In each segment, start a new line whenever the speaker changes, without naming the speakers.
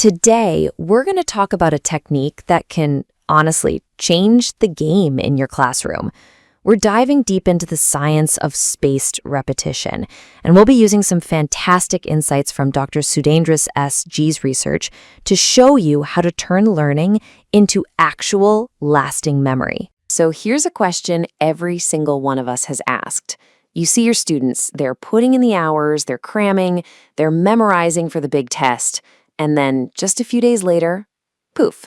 Today, we're going to talk about a technique that can, honestly, change the game in your classroom. We're diving deep into the science of spaced repetition, and we'll be using some fantastic insights from Dr. Sudendris S. G's research to show you how to turn learning into actual lasting memory. So here's a question every single one of us has asked. You see your students, they're putting in the hours, they're cramming, they're memorizing for the big test, and then just a few days later, poof.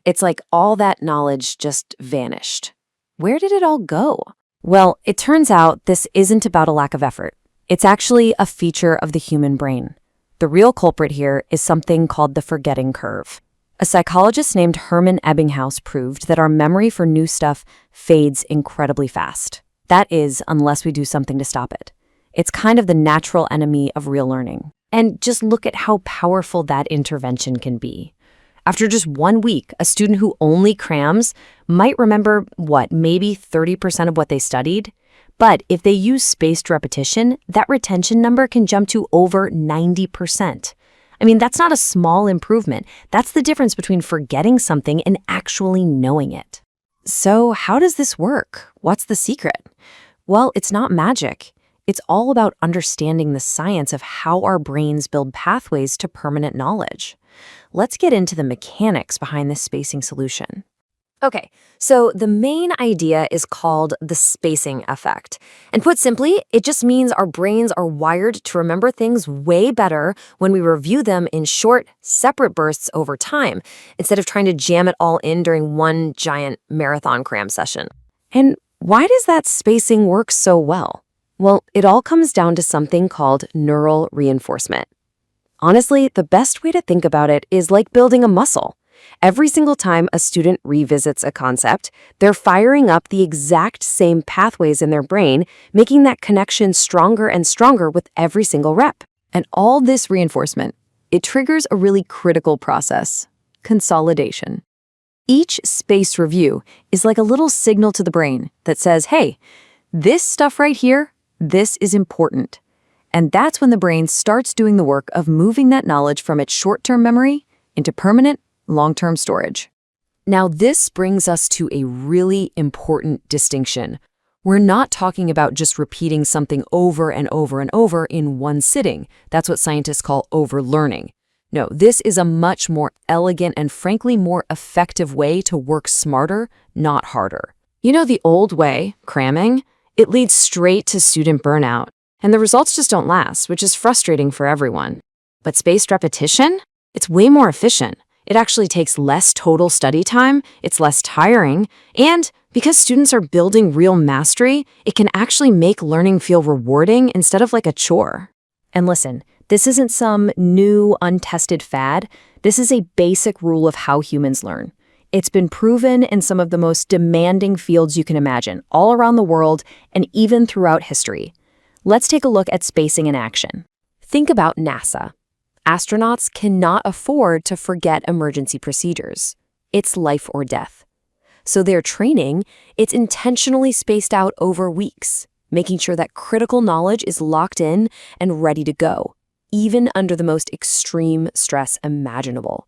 It's like all that knowledge just vanished. Where did it all go? Well, it turns out this isn't about a lack of effort. It's actually a feature of the human brain. The real culprit here is something called the forgetting curve. A psychologist named Hermann Ebbinghaus proved that our memory for new stuff fades incredibly fast. That is, unless we do something to stop it. It's kind of the natural enemy of real learning. And just look at how powerful that intervention can be. After just 1 week, a student who only crams might remember, maybe 30% of what they studied? But if they use spaced repetition, that retention number can jump to over 90%. I mean, that's not a small improvement. That's the difference between forgetting something and actually knowing it. So how does this work? What's the secret? Well, it's not magic. It's all about understanding the science of how our brains build pathways to permanent knowledge. Let's get into the mechanics behind this spacing solution. Okay, so the main idea is called the spacing effect. And put simply, it just means our brains are wired to remember things way better when we review them in short, separate bursts over time, instead of trying to jam it all in during one giant marathon cram session. And why does that spacing work so well? Well, it all comes down to something called neural reinforcement. Honestly, the best way to think about it is like building a muscle. Every single time a student revisits a concept, they're firing up the exact same pathways in their brain, making that connection stronger and stronger with every single rep. And all this reinforcement, it triggers a really critical process: consolidation. Each spaced review is like a little signal to the brain that says, hey, this stuff right here, this is important. And that's when the brain starts doing the work of moving that knowledge from its short-term memory into permanent, long-term storage. Now, this brings us to a really important distinction. We're not talking about just repeating something over and over and over in one sitting. That's what scientists call overlearning. No, this is a much more elegant and frankly more effective way to work smarter, not harder. You know, the old way, cramming, it leads straight to student burnout, and the results just don't last, which is frustrating for everyone. But spaced repetition? It's way more efficient. It actually takes less total study time, it's less tiring, and because students are building real mastery, it can actually make learning feel rewarding instead of like a chore. And listen, this isn't some new, untested fad. This is a basic rule of how humans learn. It's been proven in some of the most demanding fields you can imagine, all around the world and even throughout history. Let's take a look at spacing in action. Think about NASA. Astronauts cannot afford to forget emergency procedures. It's life or death. So their training, it's intentionally spaced out over weeks, making sure that critical knowledge is locked in and ready to go, even under the most extreme stress imaginable.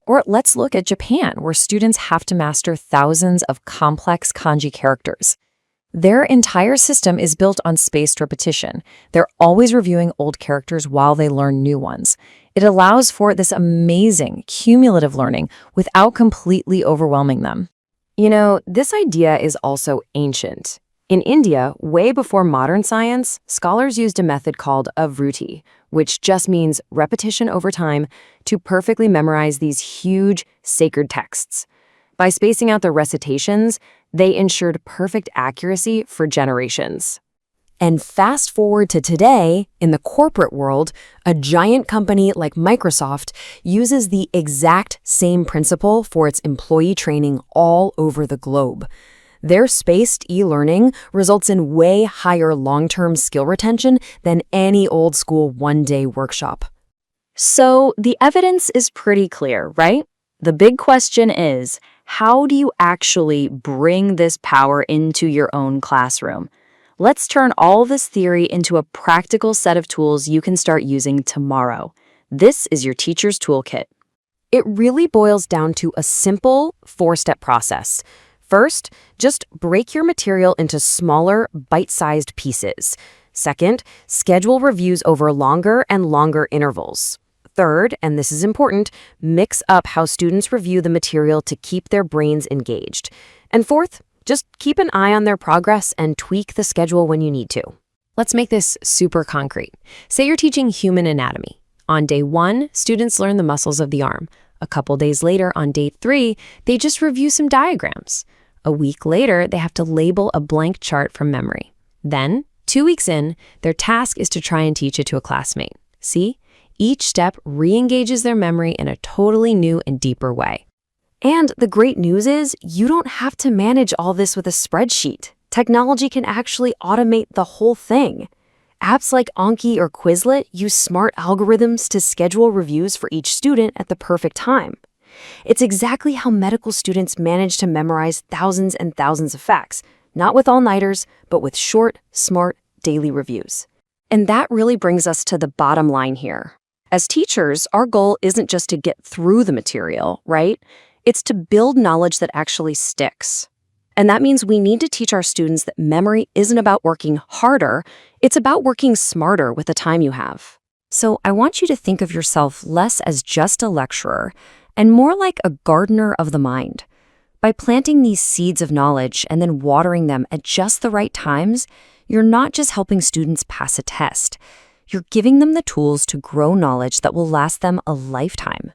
Or let's look at Japan, where students have to master thousands of complex kanji characters. Their entire system is built on spaced repetition. They're always reviewing old characters while they learn new ones. It allows for this amazing cumulative learning without completely overwhelming them. You know, this idea is also ancient. In India, way before modern science, scholars used a method called avruti, which just means repetition over time, to perfectly memorize these huge, sacred texts. By spacing out their recitations, they ensured perfect accuracy for generations. And fast forward to today, in the corporate world, a giant company like Microsoft uses the exact same principle for its employee training all over the globe. Their spaced e-learning results in way higher long-term skill retention than any old-school one-day workshop. So the evidence is pretty clear, right? The big question is, how do you actually bring this power into your own classroom? Let's turn all this theory into a practical set of tools you can start using tomorrow. This is your teacher's toolkit.
It really boils down to a simple 4-step process. First, just break your material into smaller, bite-sized pieces. Second, schedule reviews over longer and longer intervals. Third, and this is important, mix up how students review the material to keep their brains engaged. And fourth, just keep an eye on their progress and tweak the schedule when you need to.
Let's make this super concrete. Say you're teaching human anatomy. On day 1, students learn the muscles of the arm. A couple days later, on day 3, they just review some diagrams. A week later, they have to label a blank chart from memory. Then, 2 weeks in, their task is to try and teach it to a classmate. See? Each step re-engages their memory in a totally new and deeper way.
And the great news is, you don't have to manage all this with a spreadsheet. Technology can actually automate the whole thing. Apps like Anki or Quizlet use smart algorithms to schedule reviews for each student at the perfect time. It's exactly how medical students manage to memorize thousands and thousands of facts, not with all-nighters, but with short, smart, daily reviews. And that really brings us to the bottom line here. As teachers, our goal isn't just to get through the material, right? It's to build knowledge that actually sticks. And that means we need to teach our students that memory isn't about working harder, it's about working smarter with the time you have. So I want you to think of yourself less as just a lecturer and more like a gardener of the mind. By planting these seeds of knowledge and then watering them at just the right times, you're not just helping students pass a test. You're giving them the tools to grow knowledge that will last them a lifetime.